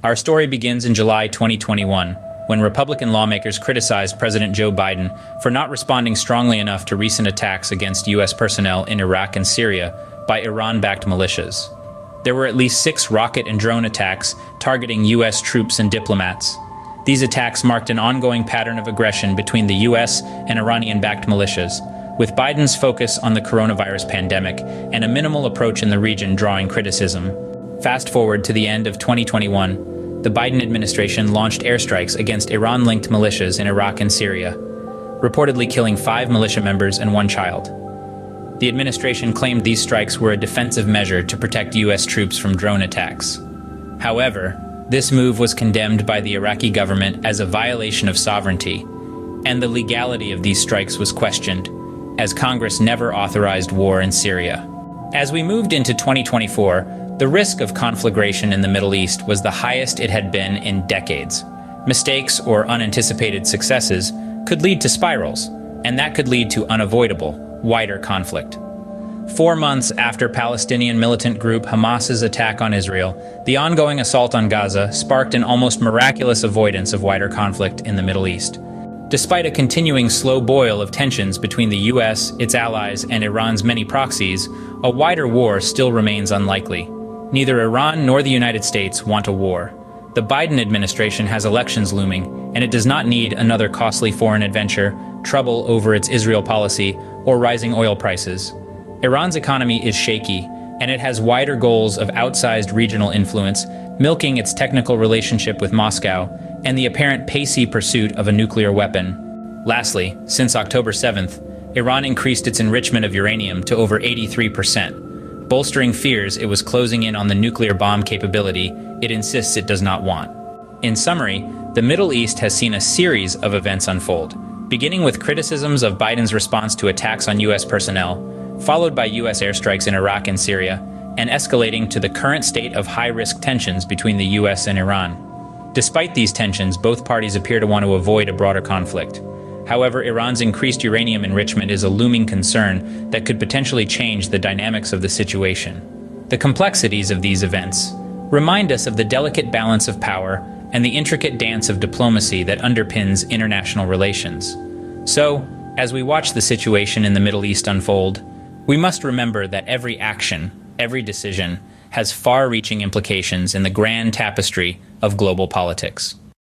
Our story begins in July 2021, when Republican lawmakers criticized President Joe Biden for not responding strongly enough to recent attacks against U.S. personnel in Iraq and Syria by Iran-backed militias. There were at least 6 rocket and drone attacks targeting U.S. troops and diplomats. These attacks marked an ongoing pattern of aggression between the U.S. and Iranian-backed militias, with Biden's focus on the coronavirus pandemic and a minimal approach in the region drawing criticism. Fast forward to the end of 2021, the Biden administration launched airstrikes against Iran-linked militias in Iraq and Syria, reportedly killing 5 militia members and 1 child. The administration claimed these strikes were a defensive measure to protect U.S. troops from drone attacks. However, this move was condemned by the Iraqi government as a violation of sovereignty, and the legality of these strikes was questioned, as Congress never authorized war in Syria. As we moved into 2024, the risk of conflagration in the Middle East was the highest it had been in decades. Mistakes or unanticipated successes could lead to spirals, and that could lead to unavoidable, wider conflict. 4 months after Palestinian militant group Hamas's attack on Israel, the ongoing assault on Gaza sparked an almost miraculous avoidance of wider conflict in the Middle East. Despite a continuing slow boil of tensions between the US, its allies, and Iran's many proxies, a wider war still remains unlikely. Neither Iran nor the United States want a war. The Biden administration has elections looming, and it does not need another costly foreign adventure, trouble over its Israel policy, or rising oil prices. Iran's economy is shaky, and it has wider goals of outsized regional influence, milking its technical relationship with Moscow, and the apparent pacey pursuit of a nuclear weapon. Lastly, since October 7th, Iran increased its enrichment of uranium to over 83%. Bolstering fears it was closing in on the nuclear bomb capability it insists it does not want. In summary, the Middle East has seen a series of events unfold, beginning with criticisms of Biden's response to attacks on U.S. personnel, followed by U.S. airstrikes in Iraq and Syria, and escalating to the current state of high-risk tensions between the U.S. and Iran. Despite these tensions, both parties appear to want to avoid a broader conflict. However, Iran's increased uranium enrichment is a looming concern that could potentially change the dynamics of the situation. The complexities of these events remind us of the delicate balance of power and the intricate dance of diplomacy that underpins international relations. So, as we watch the situation in the Middle East unfold, we must remember that every action, every decision, has far-reaching implications in the grand tapestry of global politics.